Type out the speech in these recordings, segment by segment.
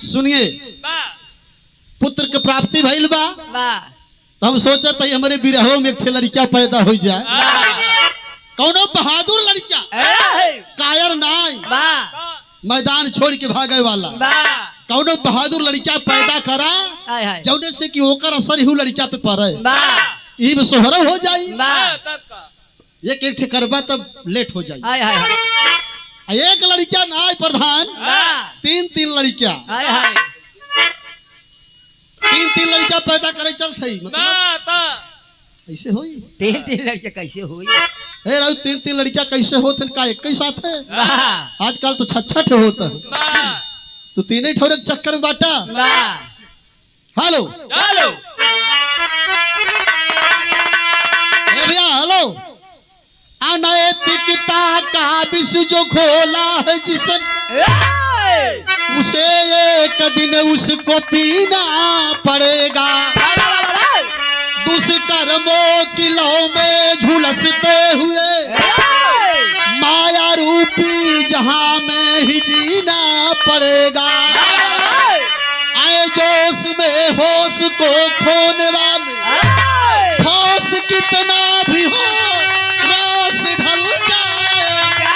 सुनिए, पुत्र के प्राप्ति भइल बा, तो हम सोचत है हमारे बिरहो में एक लड़का पैदा हो जाए, कौनो बहादुर लड़का, कायर नाई, मैदान छोड़ के भागे वाला, कौनो बहादुर लड़का पैदा करा, जौने से कि ओकर असर ही लड़का पे पड़े, ई सोहरा हो जाई, एक एक करबा तब लेट हो जाई। एक लड़का ना प्रधान, तीन तीन लड़का, तीन लड़का पैदा करे चल सही, मतलब ऐसे होई? तीन लड़के कैसे हुई? ए राव तीन लड़का कैसे होते का एक ही साथ है? आजकल तो छठ होता है, तो तीन ही ठोरे चक्कर में बाटा। हेलो हेलो भैया, हेलो। अनैतिकता का विष जो खोला है जिसन, उसे एक दिन उसको पीना पड़ेगा। दुष्कर्मों की लौ में झुलसते हुए माया रूपी जहां में ही जीना पड़ेगा। आए जोश में होश को खोने वाले, होश कितना भी हो रोश ढल जाएगा।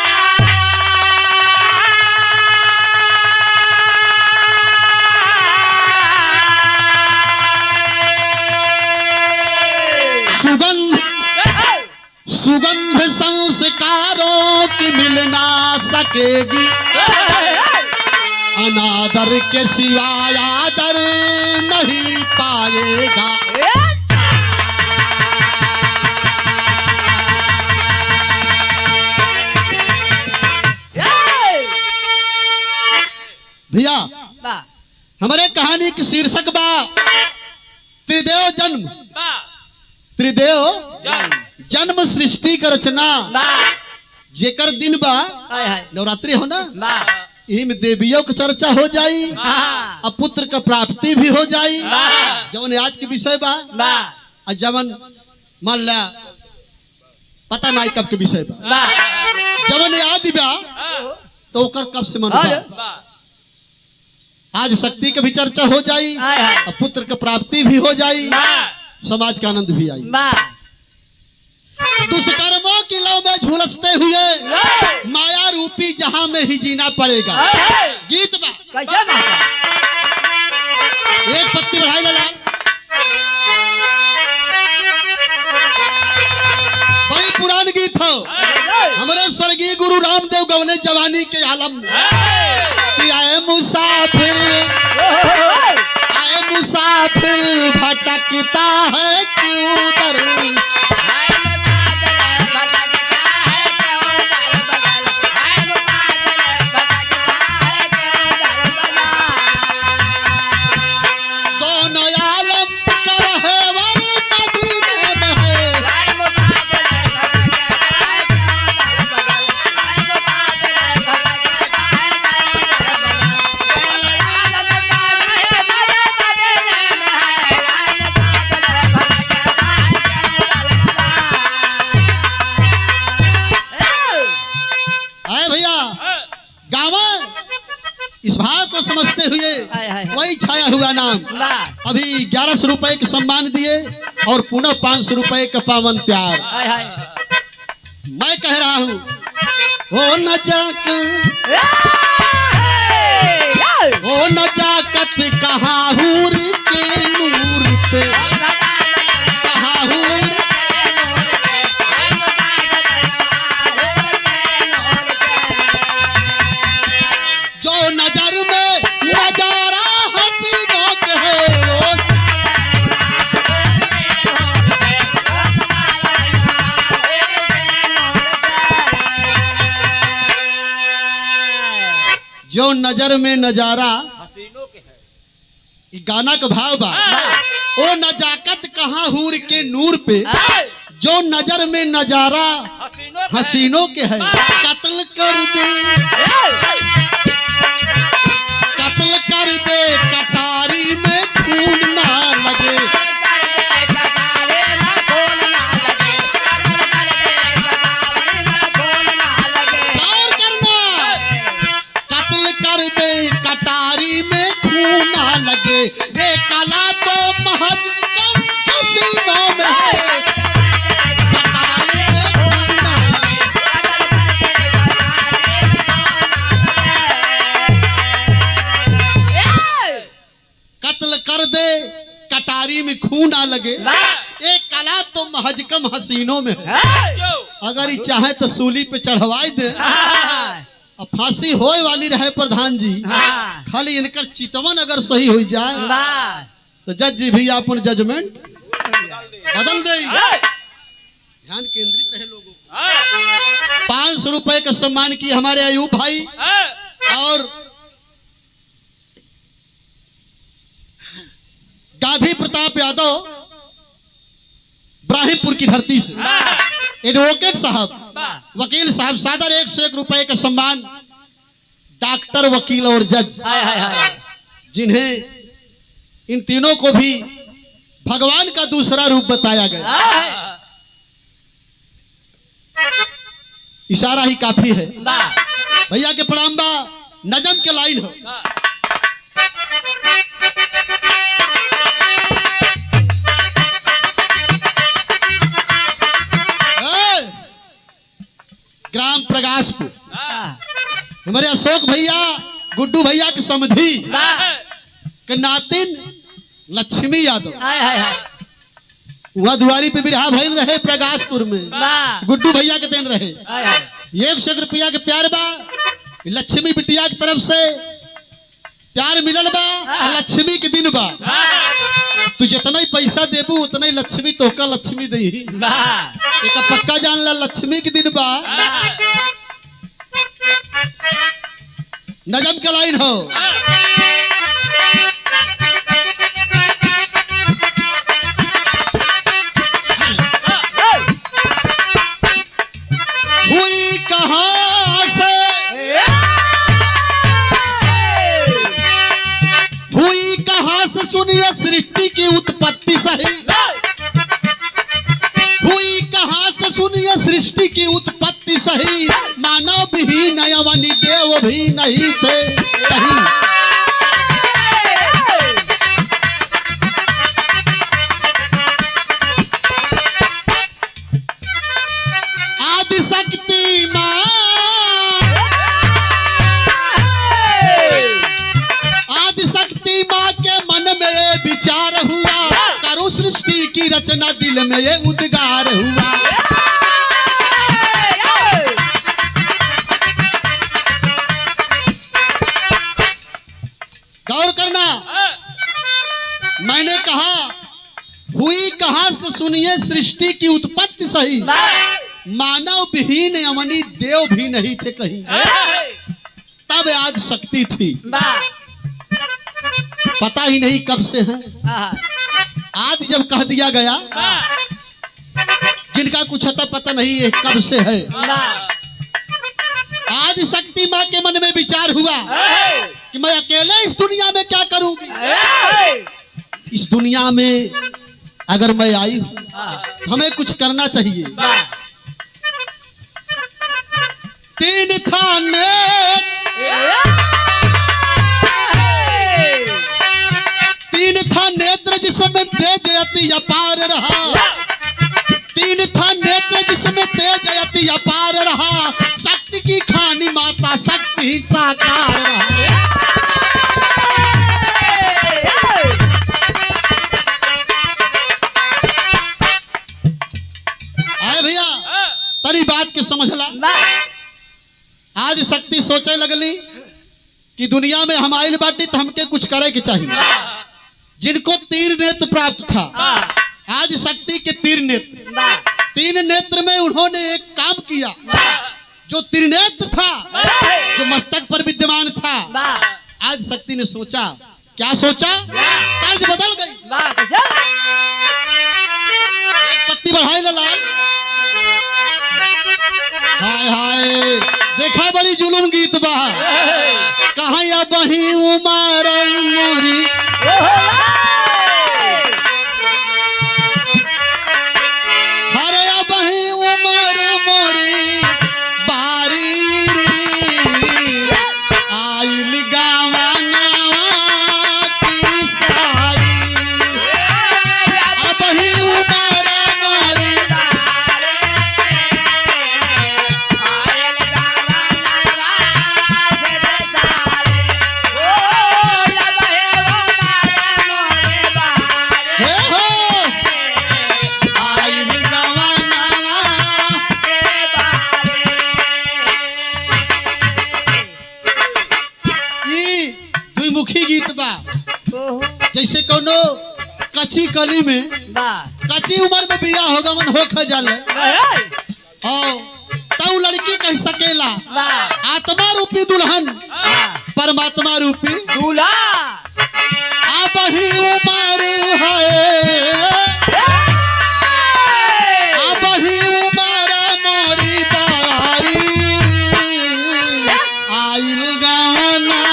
सुगंध संस्कारों की मिल ना सकेगी, अनादर के सिवाय आदर नहीं पाएगा। भैया, हमारे कहानी की शीर्षक बा त्रिदेव जन्म। त्रिदेव जन्म सृष्टि का रचना, जेकर दिन बा नवरात्रि हो ना, यही में देवियों की चर्चा हो जाई, अब पुत्र का प्राप्ति भी हो जाई, जवन आज के विषय बा, और जवन मान ला पता नहीं कब के विषय बा, जवन याद बा तो ओकर कब से मन बा। आज शक्ति की भी चर्चा हो जाई, और पुत्र की प्राप्ति भी हो जाई, समाज का आनंद भी आई। दुष्कर्मों की लौ में झुलसते हुए माया रूपी जहां में ही जीना पड़ेगा। गीत बा कैसे बा? एक पत्ती बढ़ाई लाल, बड़ी पुरान गीत हो, हमारे स्वर्गीय गुरु रामदेव गवने जवानी के आलम कि आए मुसाफिर भटकता है क्यों दर। इस भाव को समझते हुए वही छाया हुआ नाम अभी 1100 रुपए के सम्मान दिए और पुनः 500 रुपए का पावन प्यार। मैं कह रहा हूँ हो न जाकत कहाँ हूर के नूर पे, कहाँ हूर जो नजर में नजारा जो नजर में नजारा, हसीनों के है। ई गाना का भाव बा, ओ नजाकत कहाँ हूर के नूर पे, जो नजर में नजारा हसीनों के है। कत्ल कर दे, कत्ल कर दे कटारी में खून ना लगे। गौर करना, कत्ल कर दे कटारी में खून ना लगे। ये कला तो महज कम हसीनों में है, कटारी में खून ना लगे। कत्ल कर दे कटारी में खून ना लगे। एक कला तो महज कम हसीनों में है। अगर ये चाहे तो सूली पे चढ़वाई दे, अब फांसी होए वाली रहे प्रधान जी, खाली इनकर चितवन अगर सही हो जाए तो जज जी भी अपन जजमेंट बदल दे। ध्यान केंद्रित रहे लोगों को। 500 रुपए का सम्मान किए हमारे अयूब भाई और गांधी प्रताप यादव इब्राहिमपुर की धरती से, एडवोकेट साहब, वकील साहब, सादर 101 रुपए का सम्मान डॉक्टर, वकील और जज, जिन्हें इन तीनों को भी भगवान का दूसरा रूप बताया गया। इशारा ही काफी है। भैया के प्रणाम बा, नजम के लाइन हो। ग्राम प्रकाशपुर, हमारे अशोक भैया, गुड्डू भैया के समधी के नातिन लक्ष्मी यादव, वह दुआरी पे बिरहा भइल रहे प्रकाशपुर में, गुड्डू भैया के देन रहे। 100 रुपया के प्यार बा, लक्ष्मी बिटिया की तरफ से प्यार मिलल बा। लक्ष्मी के दिन बा, तू जितना ही पैसा देबू उतना ही लक्ष्मी तोहका लक्ष्मी दही। एक पक्का जान ला, लक्ष्मी के दिन बा। नजम का लाइन हो। हुई कहां से, हुई कहां से सुनिए सृष्टि की उत्पत्ति सही। हुई कहां से सुनिए सृष्टि की उत्पत्ति सही। मानव भी नयवनी देव भी नहीं थे कहीं। आदि शक्ति मां, आदि शक्ति मां के मन में ये विचार हुआ, करो सृष्टि की रचना, दिल में ये उद्गार हुआ। गौर करना, मैंने कहा हुई कहां से सुनिए सृष्टि की उत्पत्ति सही। मानव विहीन यमनी देव भी नहीं थे कहीं, तब आदि शक्ति थी। पता ही नहीं कब से है। आदि जब कह दिया गया, जिनका कुछ अता पता नहीं है कब से है। आदि शक्ति मां के मन में विचार हुआ कि मैं अकेले इस दुनिया में क्या करूंगी। इस दुनिया में अगर मैं आई हूं तो हमें कुछ करना चाहिए। 3 था नेत्र, 3 था नेत्र जिसमें तेज अति अपार रहा। 3 था नेत्र जिसमें तेज अति अपार रहा। शक्ति की खानी माता शक्ति ही साकार रहा। आए भैया, तरी बात के समझला। आज शक्ति सोचे लगली कि दुनिया में हम आइल बाटी तो हमके कुछ करे के चाहिए। जिनको 3 नेत्र प्राप्त था, आज शक्ति के 3 नेत्र, 3 नेत्र में उन्होंने एक काम किया। जो त्रिनेत्र था, जो मस्तक पर विद्यमान था, आज शक्ति ने सोचा, क्या सोचा? तर्ज बदल गई। एक पत्ती बढ़ाई लाल। हाय हाय, देखा बड़ी जुलुम गीत बा। कहाँ या बही उमर मोरी, हरे या बही उमर मोरी बारी री, आइल गावा नावा की साड़ी, बही उमर मोरी। मुखी गीत बा। जैसे कोनो कच्ची कली में, कच्ची उम्र में बिया होगा मन हो खजल तऊ लड़की कह सकेला आत्मा रूपी दुल्हन परमात्मा रूपी दूल्हा। आप ही उमर है, आप ही उमर मोरी बारी, आइल गाना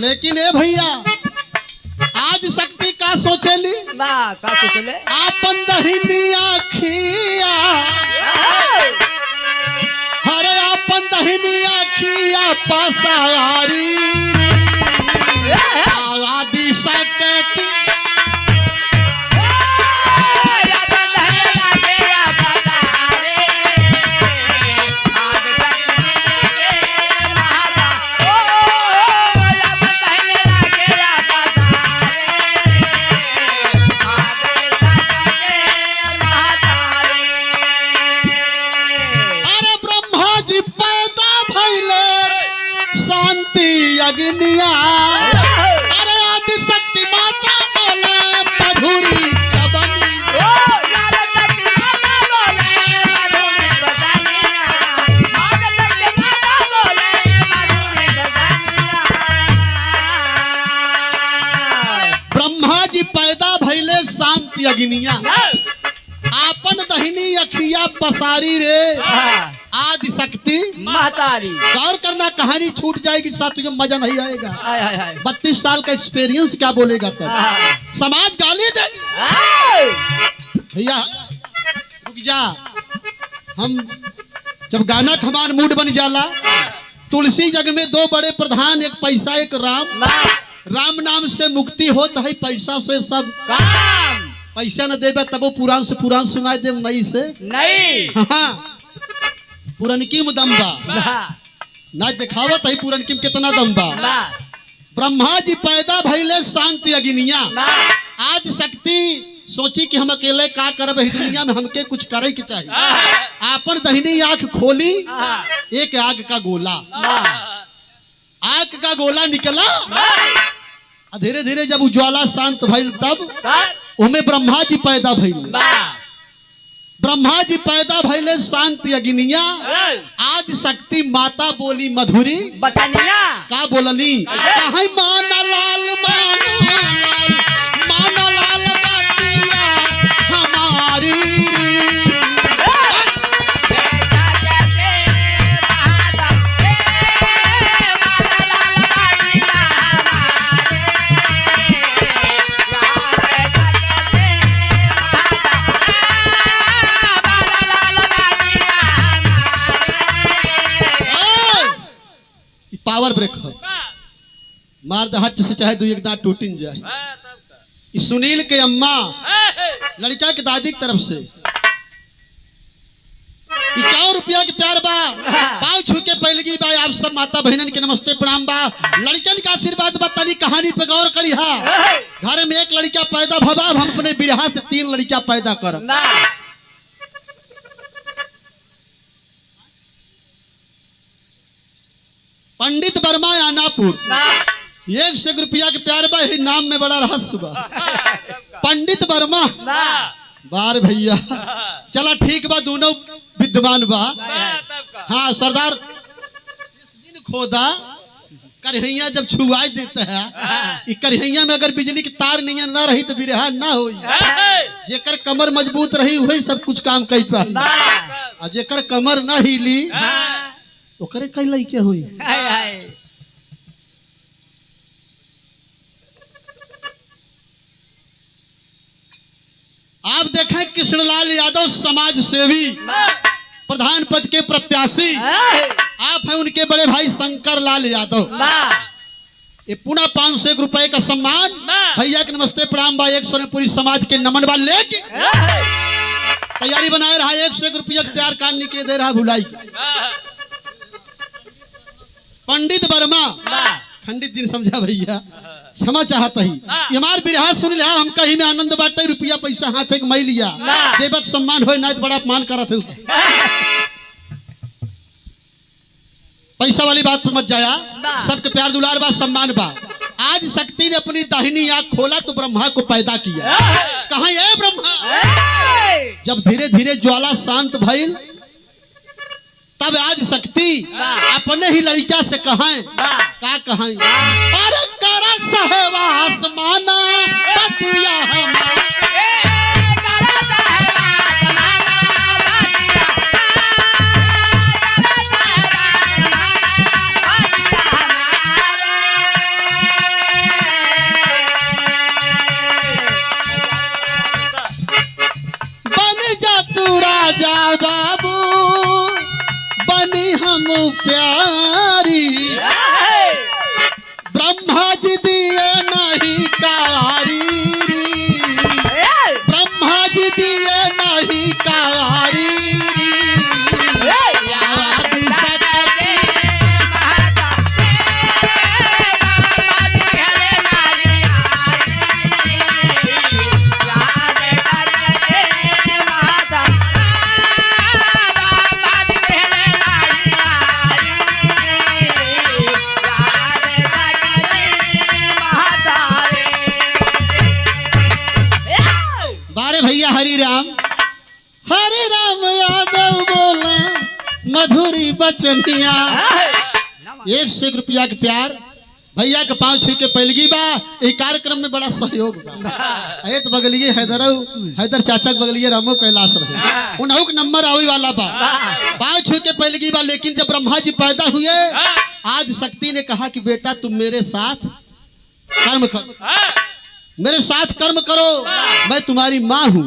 लेकिन ए भैया आज शक्ति का सोचेली, का सोचले आपन दहिनी आखिया, हरे आपन दहिनी आखिया पसारी, आदि सकती अग्निया, अरे आदि शक्ति माता बोले मधुरी चबनी, आदि शक्ति माता बोले मधुरी बदनिया, आदि शक्ति माता बोले मधुरी बदनिया। ब्रह्मा जी पैदा भइले शांति अग्निया, आपन दहिनी अखिया पसारी रे आदि शक्ति महतारी। गौर करना, कहानी छूट जाएगी साथ तुझे मजा नहीं आएगा। 32 साल का एक्सपीरियंस क्या बोलेगा तब, समाज गाली देगी। भैया रुक जा, हम जब गाना खमान मूड बन जाला, तुलसी जग में दो बड़े प्रधान, एक पैसा एक राम। राम नाम से मुक्ति होता है, पैसा से सब काम। पैसा न देबे तब वो पुराण से पुराण सुनाई दे, नई से नहीं। हाँ पुरनकी में दम बा, ना दिखावत है पुरनकी में कितना दम बा। ब्रह्मा जी पैदा भइले शांति अग्निया, आज शक्ति सोची कि हम अकेले का करब इस दुनिया में, हमके कुछ करे के चाहिए। आपन दहिनी आंख खोली, एक आग का गोला, आग का गोला निकला। धीरे धीरे जब उज्ज्वला शांत भइल तब उनमें ब्रह्मा जी पैदा भइल। ब्रह्मा जी पैदा भइले शांति अग्निया, आज शक्ति माता बोली मधुरी बचनिया। का बोलली, कहीं माना लाल माना लाल, माना लाल बतिया हमारी। पावर ब्रेक हो, मार दे हाथ से चाहे दो एक दांत टूट जाए। सुनील के अम्मा लड़का के दादी की तरफ से 51 रुपया के प्यार बा, पाँव छू के पहलगी बा आप सब माता बहनन के नमस्ते प्रणाम बा। लड़कन का आशीर्वाद बतानी कहानी पे गौर करी हा। घर में एक लड़का पैदा भवा, हम अपने बिरहा से 3 लड़का पैदा कर। पंडित वर्मा आनापुर, 1 रुपया के प्यार बा, ही नाम में बड़ा रहस्य बा। पंडित वर्मा बार भैया, चला ठीक बा, दोनों विद्वान बा। हाँ सरदार, दिन खोदा करहैया जब छुआ देता है, करहैया में अगर बिजली की तार नहीं ना रही तो बिरहा ना होई। जेकर कमर मजबूत रही वही सब कुछ काम कर पाई, और जेकर कमर ना हिली ओकरे कई लइके हुई। आप देखें कृष्णलाल यादव समाज सेवी, प्रधान पद के प्रत्याशी। आप हैं उनके बड़े भाई शंकर लाल यादव। ये पुनः 501 रुपए का सम्मान भैया के नमस्ते प्रणाम बा। 100 पूरी समाज के नमन बा लेके तैयारी बनाए रहा। 101 रुपया प्यार कान के दे रहा भुलाई। पंडित वर्मा खंडित दिन समझा भैया, क्षमा चाहता ही। हमार बिरहा सुन लिया, हम कहीं में आनंद बांटे, रुपया पैसा हाथ एक मैं लिया देवक सम्मान हो ना तो बड़ा अपमान करा थे उसे। पैसा वाली बात पर मत जाया, सबके प्यार दुलार बा, सम्मान बा। आज शक्ति ने अपनी दाहिनी आंख खोला तो ब्रह्मा को पैदा किया। कहाँ है ब्रह्मा? जब धीरे धीरे ज्वाला शांत भइल तब आज शक्ति अपने ही लड़का से कहें का कहें, अरे करा सहवास माना बतिया बन जा तू राजा बाबू, बनी हम प्यारी, ब्रह्मा जी दिए नहीं कारी, ब्रह्मा जी दिए नहीं कारी। भैया हरि राम यादव बोला मधुरी बचनिया। 101 रुपया के प्यार भैया के 5 छू के पैलगी बा। इस कार्यक्रम में बड़ा सहयोग बा। तो बगलिए हैदर चाचा के बगलिए रामो कैलाश रहे, उन्हों के नंबर आवे वाला बा। 5 छू के पैलगी बा। लेकिन जब ब्रह्मा जी पैदा हुए, आज शक्ति ने कहा कि बेटा तुम मेरे साथ कर्म करो, मेरे साथ कर्म करो, मैं तुम्हारी माँ हूँ।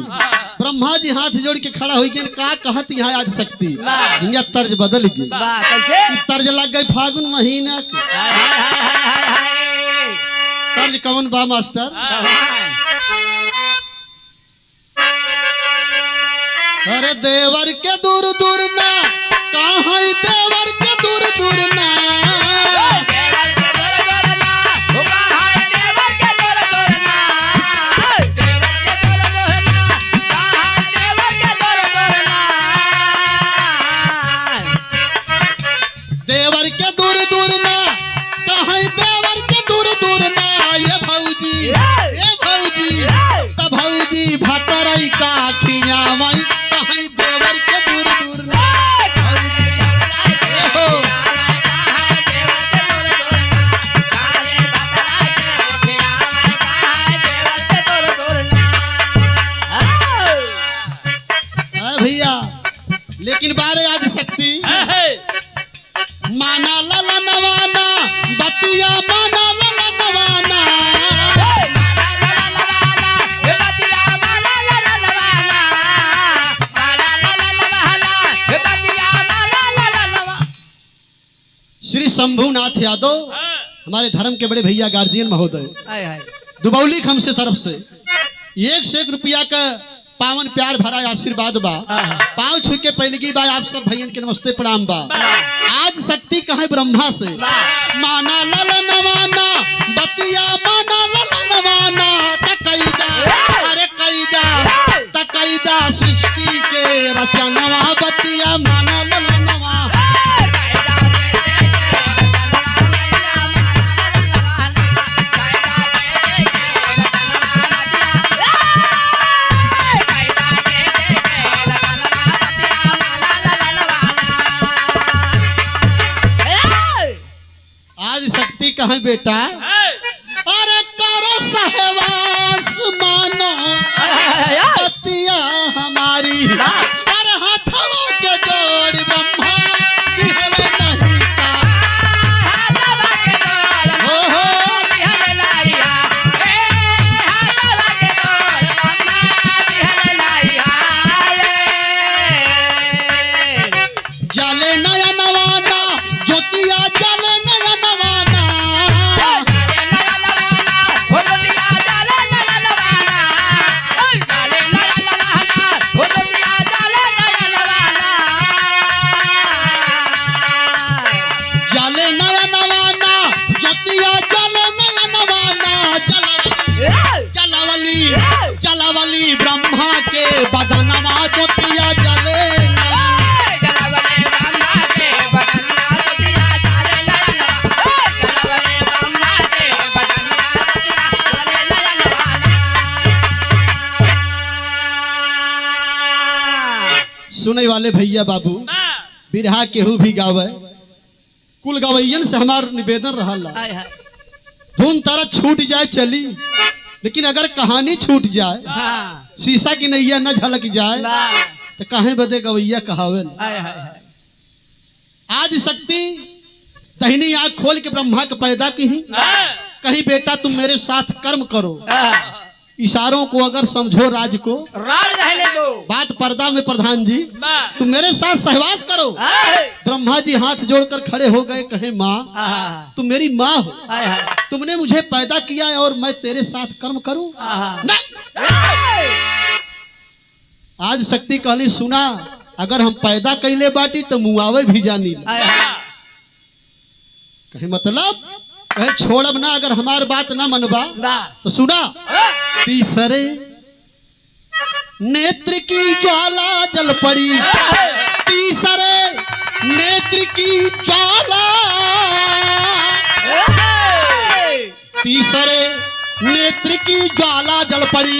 ब्रह्मा जी हाथ जोड़ के खड़ा हो गए, का कहत यहाँ आज शक्ति, यहाँ तर्ज बदल गई। तर्ज लग गई फागुन महीना के। तर्ज कौन बा मास्टर? अरे देवर के दूर दूर ना, कहाँ देवर के दूर दूर ना, देवर के दूर दूर ना, कहीं देवर के दूर दूर ना। ये भौजी तब भौजी भतरई का खियावई, कहीं देवर के दूर दूर ना। भैया लेकिन बारे आज शक्ति माना लला नवाना, बतिया माना लला नवाना, श्री शंभुनाथ यादव हमारे धर्म के बड़े भैया गार्जियन महोदय, दुबौली हमसे तरफ से 101 रुपया का पावन प्यार भरा आशीर्वाद बा। पाँव छू के पहले की बात आप सब भैयन के नमस्ते प्रणाम बा। आज शक्ति कहे ब्रह्मा से माना ललनवाना बतिया माना ललनवाना तकैदा अरे कैदा तकैदा सृष्टि के रचनवा बतिया माना ललनवा। आज शक्ति कहे बेटा अरे करो सहवास मानो बतिया हमारी अरे हाथवा के जोड़ ब्रह्मा जिहल नहीं का हो जले नया नवाना ज्योतिया जले नया नवाना जले नया नवाना ज्योतिया जले नया नवाना जलावली जलावली ब्रह्मा के बदनवा ज्योतिया जले सुने वाले भैया बाबू बिरहा केहू भी गावे कुल गवैयन से हमार निवेदन रहला धुन तारा छूट जाए चली लेकिन अगर कहानी छूट जाए शीशा की नैया न झलक जाए तो कहे बदे गवैया कहावे। आज शक्ति तहनी आँख खोल के ब्रह्मा के पैदा की कहीं बेटा तुम मेरे साथ कर्म करो। इशारों को अगर समझो राज को राज रहने दो बात पर्दा में प्रधान जी तुम मेरे साथ सहवास करो। ब्रह्मा जी हाथ जोड़कर खड़े हो गए कहे माँ तुम मेरी माँ हो तुमने मुझे पैदा किया है और मैं तेरे साथ कर्म करूं नहीं। आज शक्ति कहली सुना अगर हम पैदा कैले बाटी तो मुआवे भी जानी कहे मतलब कहे छोड़ब ना अगर हमार बात ना मनबा तो सुना तीसरे नेत्र की ज्वाला जल पड़ी तीसरे नेत्र की ज्वाला तीसरे नेत्र की ज्वाला जल पड़ी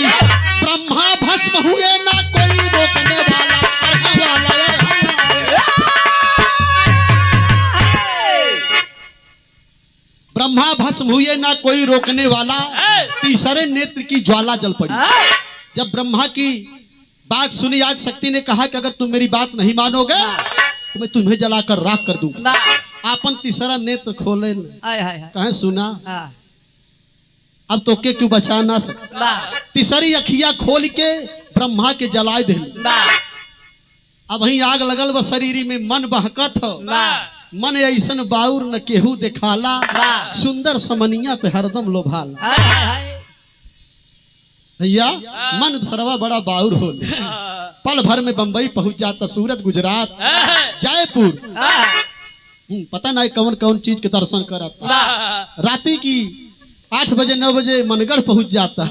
ब्रह्मा भस्म हुए ना कोई रोकने वाला ब्रह्मा भस्म हुए ना कोई रोकने वाला तीसरे नेत्र की ज्वाला जल पड़ी। जब ब्रह्मा की बात सुनी आज शक्ति ने कहा कि अगर तुम मेरी बात नहीं मानोगे तो मैं तुम्हें जलाकर राख कर दूंगा। आपन तीसरा नेत्र खोले कहे सुना अब तो के क्यों बचा ना सकता तीसरी अखिया खोल के ब्रह्मा के जलाए दे। अब वही आग लगल व शरीर में मन बहकत हो मन ऐसन बाउर न केहू देखाला सुंदर समनिया पे हरदम लोभाला। भैया मन सरवा बड़ा बाउर हो पल भर में बंबई पहुंच जाता सूरत गुजरात जयपुर पता नहीं कौन कौन चीज के दर्शन कराता राती की 8 बजे 9 बजे मनगढ़ पहुंच जाता।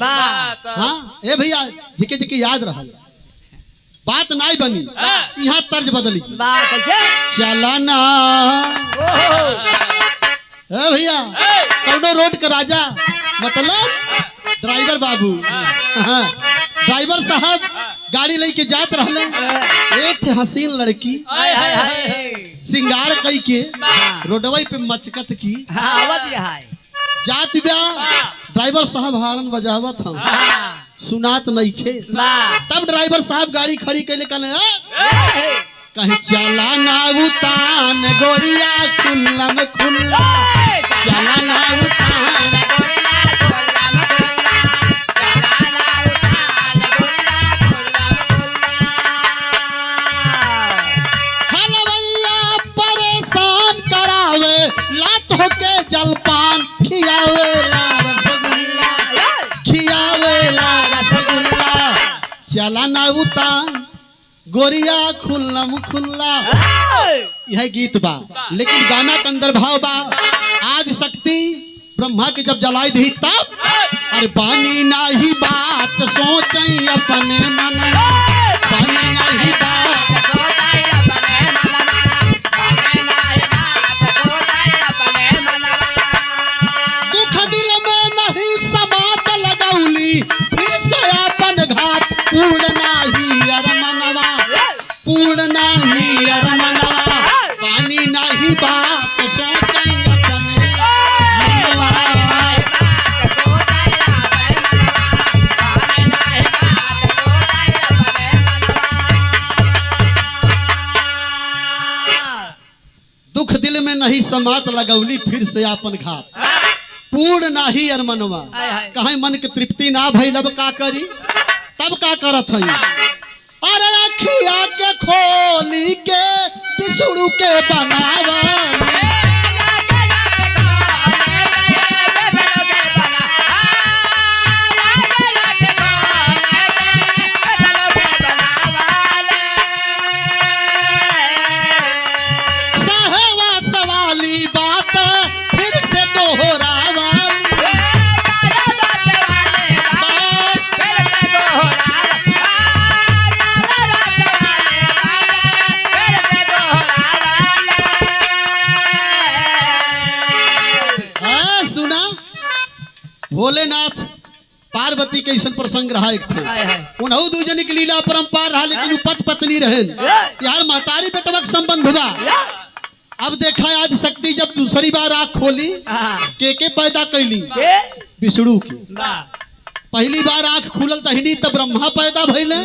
हाँ ए भैया जिके जिके याद रहा बात नहीं बनी यहाँ तर्ज बदली चलाना भैया कौनो रोड का राजा मतलब ड्राइवर बाबू ड्राइवर साहब गाड़ी लेके जात रहले एक हसीन लड़की सिंगार कई के रोडवई पे मचकत की जात ब्याह ड्राइवर साहब हारन बजावत हम सुनात नहीं खे तब ड्राइवर साहब गाड़ी खड़ी कैले कहीं चला ना उतान गोरिया खुल्ला में खुल्ला चला ना उतान हलवैया परेशान करावे लात होके जलपान खियावे ला रसगुल्ला जला ना उतान गोरिया खुल्लम खुल्ला। यह गीत बा, लेकिन गाना के अंदर भाव बा। आज शक्ति ब्रह्मा के जब जलाई दी तब अरे बानी नाही बात सोचई अपने मन, बानी नाही बात दुख दिल में नहीं समात लगौली फिर से अपन घाट पूर्ण नाही अरमनवा, पूर्ण नाही अरमनवा पानी नाही बात सोचई अपने मनवा। दुख दिल में नहीं समात लगौली फिर से अपन घाट पूर्ण नाही अरमनवा। कहीं मन के तृप्ति ना भइल अब का करी, तब का करत हई अरे अखिया के खोली के बिसुड़ू के बनावा। साहेवा सवाली बात फिर से दोहरावा। भोलेनाथ पार्वती के ऐसा प्रसंग रहा एक थे, उन्हों दू जनी की लीला परंपार रहा, लेकिन पत पत्नी रहे यार महतारी बेटवा के संबंध हुआ। अब देखा आज शक्ति जब दूसरी बार आँख खोली के पैदा कैली विष्णु की। पहली बार आँख खुलल तहिनी तब ब्रह्मा पैदा भइले,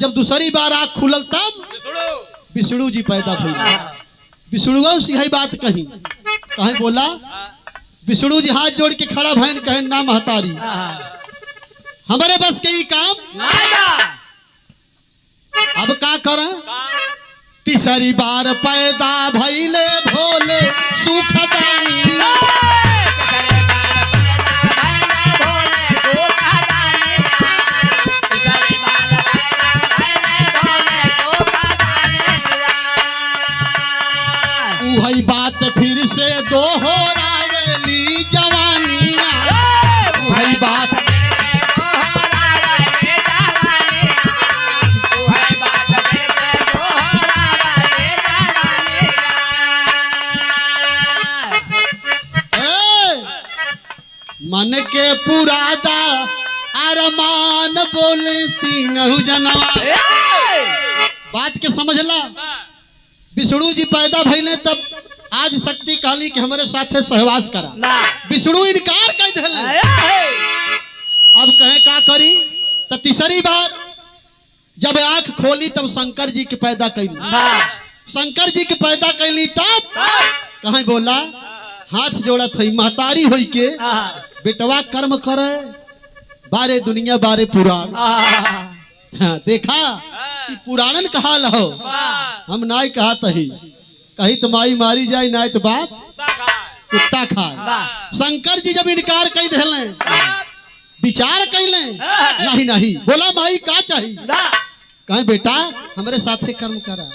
जब दूसरी बार आँख खुलल तब विष्णु जी पैदा भइले। विष्णु से यही बात कही, कहीं बोला विष्णु जी हाथ जोड़ के खड़ा भैन कहे ना महतारी हमारे बस के ही काम। अब का करें, तीसरी बार पैदा भइले भोले सुखदानी। वही बात फिर से दोहरावेली जवानिया, वही बात मन के पुरादा अरमान बोलती नहु जनवा। बात के समझला, विष्णु जी पैदा भइले तब आज शक्ति कहली कि हमारे साथे सहवास करा, विष्णु इनकार कर दिले। अब कहे का करी, तो तीसरी बार जब आंख खोली तब शंकर जी के पैदा कैली, शंकर जी के पैदा कैली तब कहीं बोला हाथ जोड़त है महतारी होई के बेटवा कर्म करे बारे दुनिया बारे पुराण। देखा पुराणन कहा लहो, हम नाई कहा तही कही तो माई मारी जाए ना तो बाप कुत्ता खाए। शंकर जी जब इनकार कही दिले विचार कैले नहीं नहीं बोला माई का चाहिए, कहे बेटा हमारे साथे कर्म करा।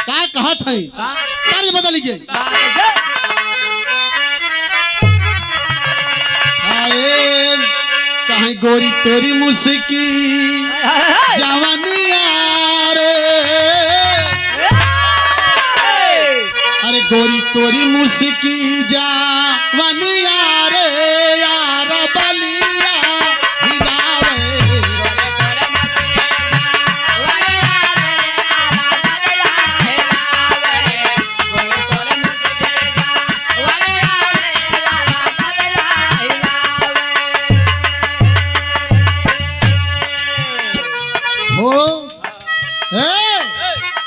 का कहा थे तर्ज बदल गई, कहीं गोरी तोरी मुस्की जवानिया रे, अरे गोरी तोरी मुस्की जवानिया रे यार बलिया भिगावे।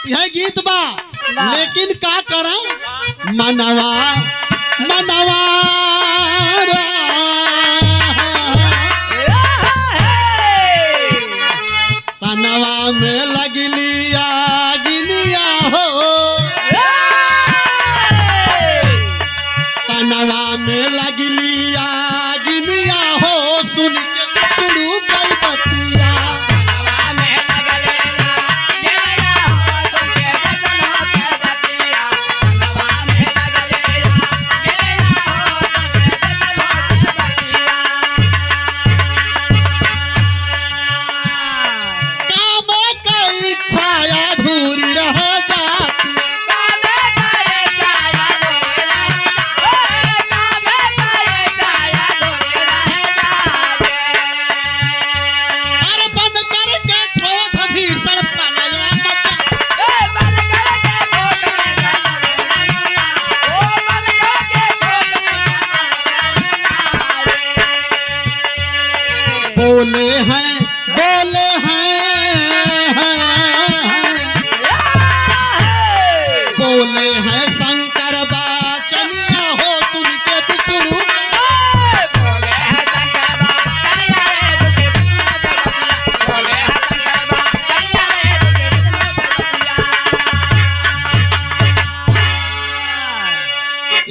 यह गीत बा, लेकिन का करा मनवा मनवा तनवा में लगली आगिनिया हो, तनवा में लगली आगिनिया हो, सुन के शुरू कई बतिया।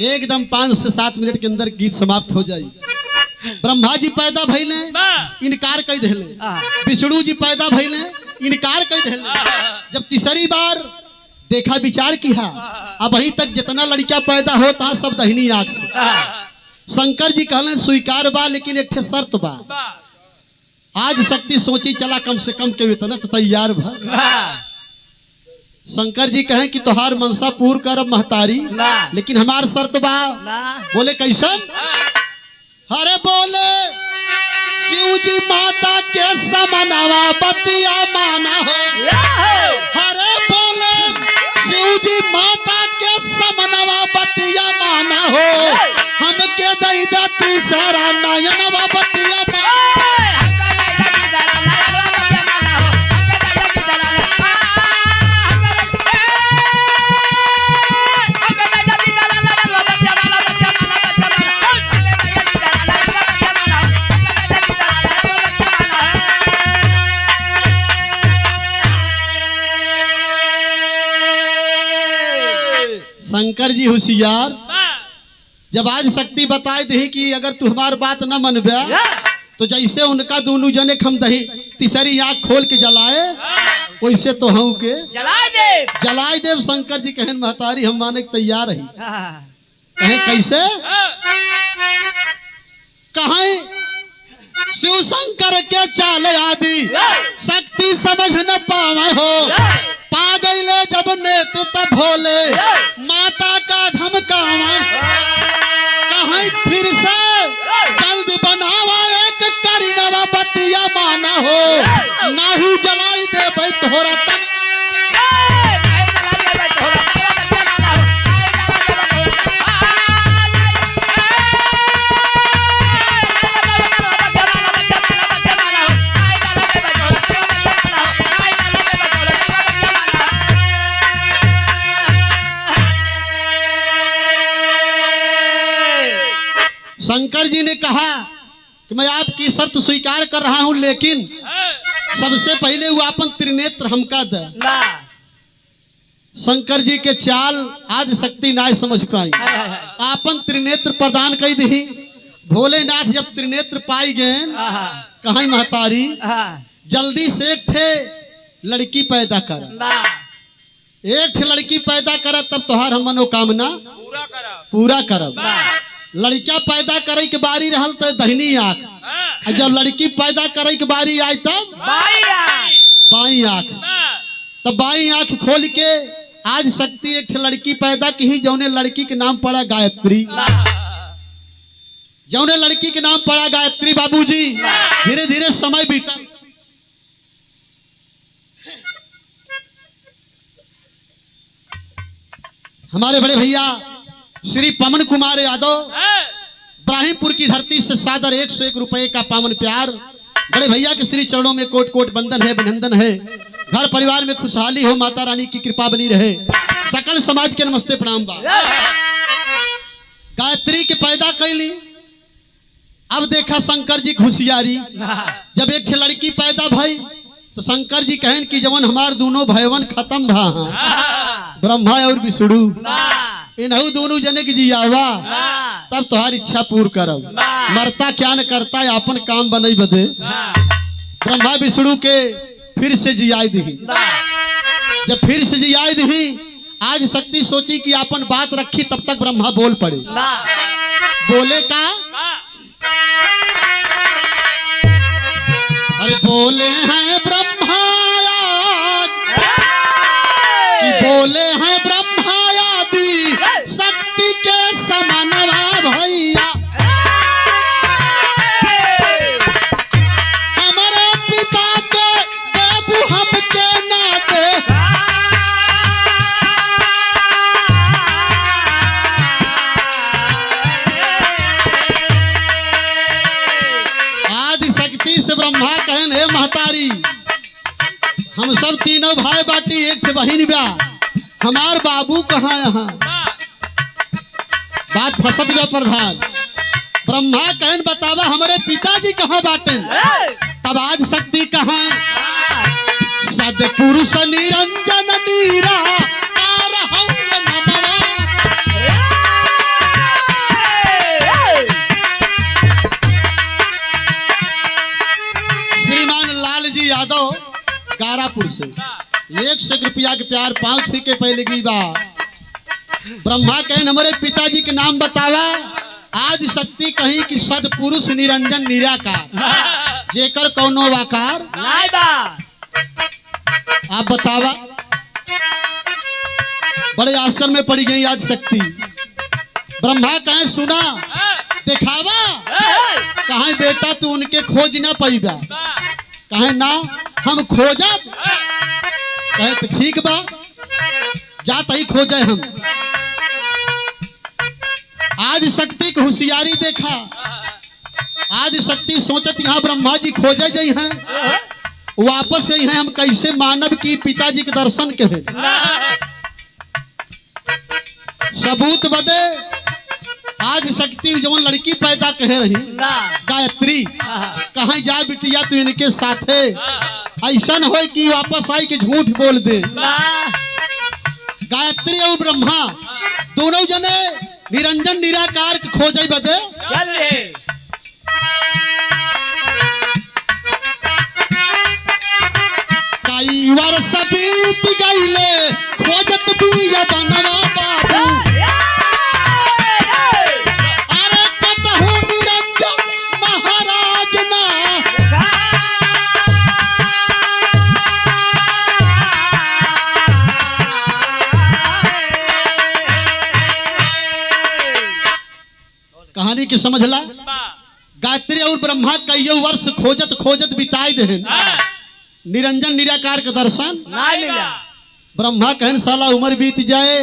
एकदम 5 से 7 मिनट के अंदर गीत समाप्त हो जाई। ब्रह्मा जी पैदा भइले, इनकार कर दिले। विष्णु जी पैदा भइले, इनकार कर दिले। जब तीसरी बार देखा विचार किया, अब अभी तक जितना लड़का पैदा होता सब दहिनी आंख से। शंकर जी कहले स्वीकार बा, लेकिन एक शर्त बा। आज शक्ति सोची चला कम से कम के इतना तो तैयार भा। शंकर जी कहें कि तोहार मनसा पूर्ण करब महतारी, लेकिन हमार शर्त बा। बोले कैसन? अरे बोले शिव जी माता के समनवा बतिया माना हो। अरे बोले शिव जी माता के समनवा बतिया माना हो। हमके दई दती सारा नयनवा बतिया माना। शंकर जी होशियार, जब आज शक्ति बताए दही कि अगर तू हमार बात न मनबे तो जैसे उनका दोनों जने हम दही तीसरी आँख खोल के जलाए, वैसे तो हम के जलाए देव। शंकर जी कहें महतारी हम माने के तैयार है। कहें कैसे? कहें शिव शंकर के चाल आदि शक्ति समझ न पावे हो। पा गईले जब नेत्र तब भोले माता का धमकावा। कहीं फिर से जल्द बनावा एक करीनवा बतिया माना हो। नाही जलाई दे भाई तोहरा तक। शंकर जी ने कहा कि मैं आपकी शर्त स्वीकार कर रहा हूं, लेकिन सबसे पहले वो अपन त्रिनेत्र हमका दे। शंकर जी के चाल आज शक्ति ना समझ पाई, अपन त्रिनेत्र प्रदान कर दी। भोलेनाथ जब त्रिनेत्र पाई गए, कहा महतारी जल्दी से एक ठे लड़की पैदा कर। एक ठे लड़की पैदा कर तब तोहार हम मनोकामना पूरा करब। लड़का पैदा करे के बारी रहल तो दहिनी आँख, जब लड़की पैदा करे के बारी आई तब बाई आँख। तब बाई आँख खोल के आज शक्ति एक लड़की पैदा की ही, जौने लड़की के नाम पड़ा गायत्री। जौने लड़की के नाम पड़ा गायत्री। बाबूजी धीरे धीरे समय बीता। हमारे बड़े भैया श्री पवन कुमार यादव इब्राहिमपुर की धरती से सादर 101 रुपए का पावन प्यार। बड़े भैया के श्री चरणों में कोट कोट बंदन है, अभिनंदन है। घर परिवार में खुशहाली हो, माता रानी की कृपा बनी रहे। सकल समाज के नमस्ते प्रणाम बा। गायत्री के पैदा कैली। अब देखा शंकर जी की होशियारी, जब एक लड़की पैदा भई तो शंकर जी कहन कि जवन हमार दोनों भयवन खत्म भा, ब्रह्मा और विष्णु, इन्हू दोनों जने की जियावा, तब तुम्हारी इच्छा पूर्ण करब। मरता क्या न करता है, अपन काम बनई बदे। ब्रह्मा विष्णु के फिर से जियाई दी। जब फिर से जियाई दी, आज शक्ति सोची कि अपन बात रखी, तब तक ब्रह्मा बोल पड़े। बोले का? अरे बोले हैं ब्रह्मा कि बोले हैं ब्रह्मा आदि शक्ति के समनवा भैया। हमारे पिता के देबू हमके नाते। आदि शक्ति से ब्रह्मा कहन, हे महतारी हम सब तीनों भाई बाटी एक बहिन बा, हमार बाबू कहाँ यहाँ? बात फसत बा प्रधान। ब्रह्मा कहन बतावा हमारे पिताजी कहाँ बाटे? तब आज शक्ति कहाँ? सदपुरुष निरंजन नीरा कार हम नमवा। हाजीपुर से 100 रुपया के प्यार 5 फी के पहले की बा। ब्रह्मा कहन हमारे पिताजी के नाम बतावा। आज शक्ति कहीं कि सदपुरुष निरंजन निराकार जेकर कौनो वाकार नहीं बा। आप बतावा। बड़े आश्चर्य में पड़ी गई आज शक्ति। ब्रह्मा कहें सुना दिखावा। कहें बेटा तू उनके खोज ना पैदा। कहें ना हम खोजब। कहे तो ठीक बा जात ही खोजे हम। आज शक्ति की होशियारी देखा। आज शक्ति सोचत यहाँ ब्रह्मा जी खोजे जाइ हैं वापस आई हैं हम कैसे मानव की पिताजी के दर्शन के है। सबूत बदे आज शक्ति जवन लड़की पैदा कह रही गायत्री कहाँ जा बिटिया तू इनके साथे ऐसा न हो कि वापस आई के झूठ बोल दे। गायत्री और ब्रह्मा दोनों जने निरंजन निराकार के खोजे बदे कई वर्ष बीत गईले खोजत बिया बनवा बाबू। अरे कतहु निरंजन महाराज ना कहानी की समझला। गायत्री और ब्रह्मा कईयों वर्ष खोजत खोजत बिताए दे निरंजन निराकार के दर्शन नहीं मिला। ब्रह्मा कहन साला उम्र बीत जाए।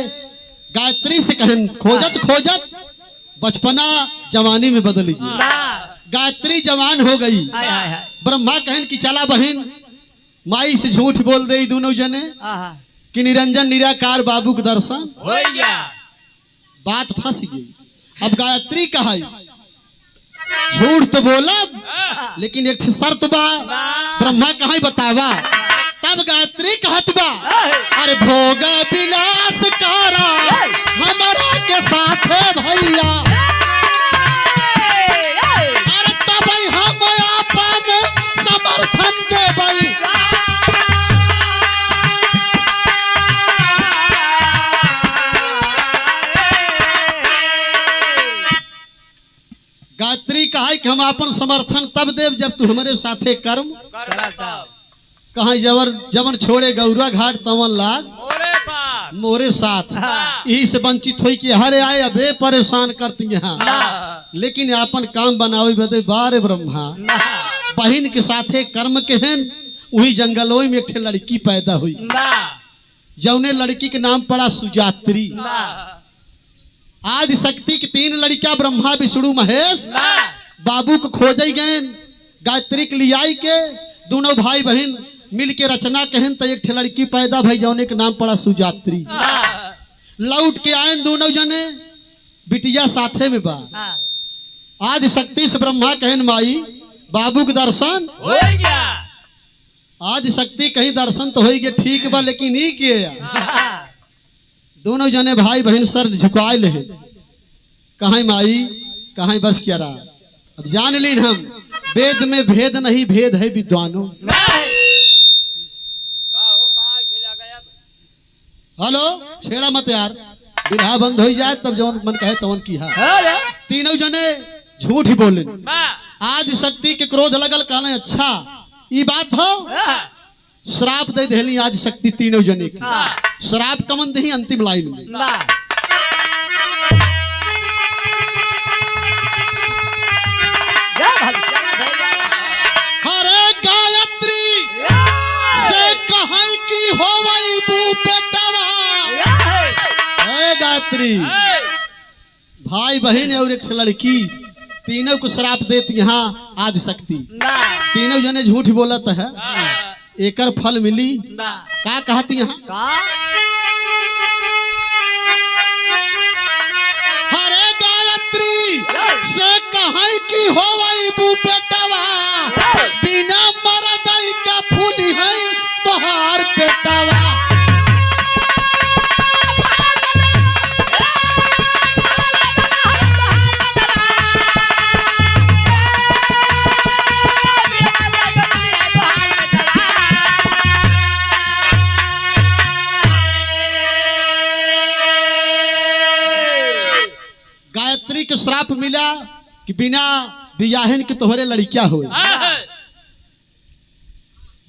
गायत्री से कहन खोजत खोजत बचपना जवानी में बदल गई। गायत्री जवान हो गई। ब्रह्मा कहन कि चला बहन माई से झूठ बोल दे दोनों जने कि निरंजन निराकार बाबू के दर्शन हो गया। बात फंस गई। अब गायत्री कहा झूठ तो बोलब लेकिन एक शर्त बा। ब्रह्मा कहा बतावा। तब गायत्री कहत बा अरे भोग विलास कारा हमारा के साथ भैया। अरे तब हम अपन समर्थन देबै। गायत्री कहा कि हम अपन समर्थन तब देव जब तू हमारे साथे कर्म कहा जवन छोड़े गौरा घाट तवन लाग मोरे साथ। यही से वंचित हुई कि हरे आए अबे परेशान करती यहाँ लेकिन अपन काम बनावे बदे बारे ब्रह्मा बहन के साथे कर्म केहन वही जंगलों में एक लड़की पैदा हुई जौने लड़की के नाम पड़ा सुजात्री। आज शक्ति की 3 लड़कियां ब्रह्मा विष्णु महेश बाबू को खोजे गए। गायत्री के लिए आई के दोनों भाई बहन मिल के रचना कहन तो एक लड़की पैदा भई जौने के नाम पड़ा सुजात्री। लौट के आए दोनों जने बिटिया साथे में बा। आज शक्ति से ब्रह्मा कहन माई बाबू के दर्शन हो गया। आज शक्ति कहीं दर्शन तो हो गया ठीक बा लेकिन ई किया दोनों जने भाई बहन सर झुकाए ले कहाँ माई कहाँ बस क्या रहा। अब जान ली हम वेद में भेद नहीं भेद है विद्वानों। हेलो छेड़ा मत यार विवाह बंद हो जाए तब जवन मन कहे तवन की है। तीनों जने झूठ ही बोले। आज शक्ति के क्रोध लगल कहने अच्छा ये बात हो श्राप दे देली आज शक्ति तीनों जने की। श्राप कमन दही अंतिम लाइन में हरे गायत्री से कहां की होवई बू बेटवा। हे गायत्री भाई बहन और एक लड़की तीनों को श्राप देती यहाँ आज शक्ति। तीनों जने झूठ बोलत है एकर फल मिली का कहती यहाँ। हरे गायत्री से कहां की होवई बू बेटवा बिना मरदई का फूली है तोहार बेटवा। श्राप मिला कि बिना बियाहन के तोहरे लड़किया हो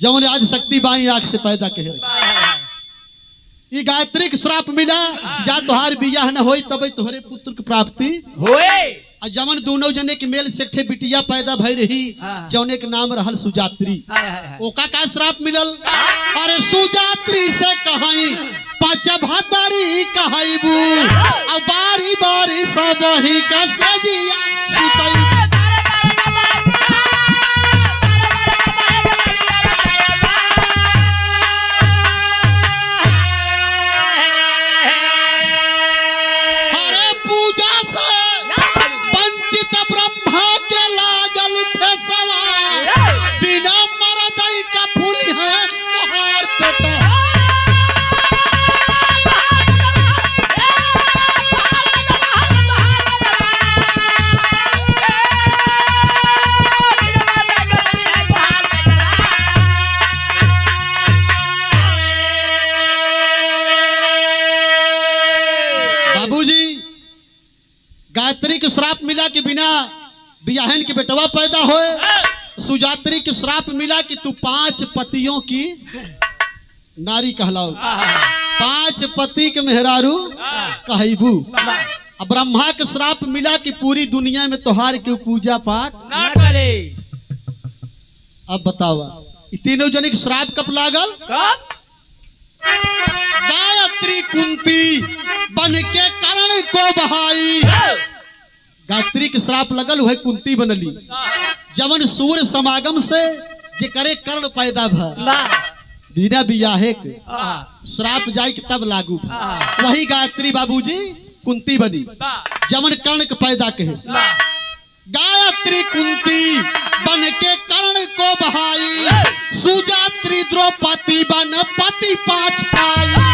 जौन आज शक्ति बाई आंख से पैदा कहे ई गायत्री के श्राप मिला जा तोहार बियाह न होई तब तोहरे पुत्र की प्राप्ति होए आ जमन दोनों जने के मेल से ठे बिटिया पैदा भई रही जौने के नाम रहल सुजात्री ओका का श्राप मिलल अरे सुजात्री से कहाई पांच भातारी कहाईबू अब बारी बारी सब ही का सजिया सुतई गायत्री के श्राप मिला कि बिना बियाहन के बेटवा पैदा होए सुजात्री के श्राप मिला कि तू 5 पतियों की नारी कहलाओ 5 पति के मेहरारू कहबू अब ब्रह्मा के श्राप मिला कि पूरी दुनिया में तोहार के पूजा पाठ ना करे अब बतावा तीनों जने के श्राप कब लागल कब गायत्री कुंती बन के कर्ण को बहाई गायत्री के श्राप लगल वह कुंती बनली जवन सूर्य समागम से जे करे कर्ण पैदा भ बिना बियाहे के श्राप जाय के तब लागू वही गायत्री बाबूजी कुंती बनी जवन कर्ण के पैदा कहे गायत्री कुंती बन के कर्ण को बहाई सुजात्री द्रौपदी बन पति 5 पाई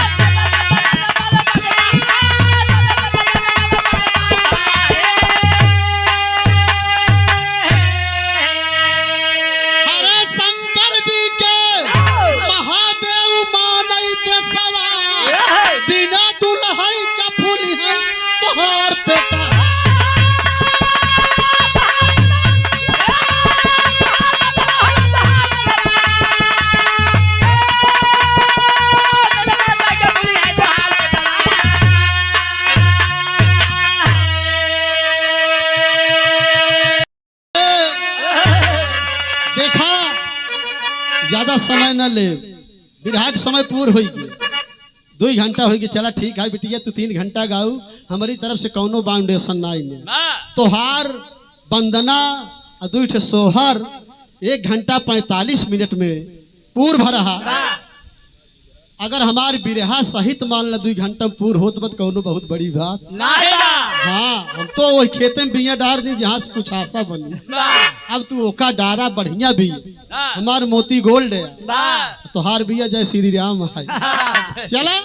ज्यादा समय न ले विवाह के समय पूर्ण हो गए 2 घंटा हो गए चला ठीक है बिटिया तू 3 घंटा गाऊ हमारी तरफ से कौनो बाउंडेशन नहीं तोहार वंदना 2 सोहर 1 घंटा 45 मिनट में पूर्ण भरहा अगर हमार बिरहा सहित मान ला 2 घंटा में पूर्ण होत बत कौनो बहुत बड़ी बात हाँ हम तो वही खेते में बिया डार दी जहाँ से कुछ आशा बनी अब तू ओका डारा बढ़िया भी हमार मोती गोल्ड है तोहार बिया जय श्री राम है चला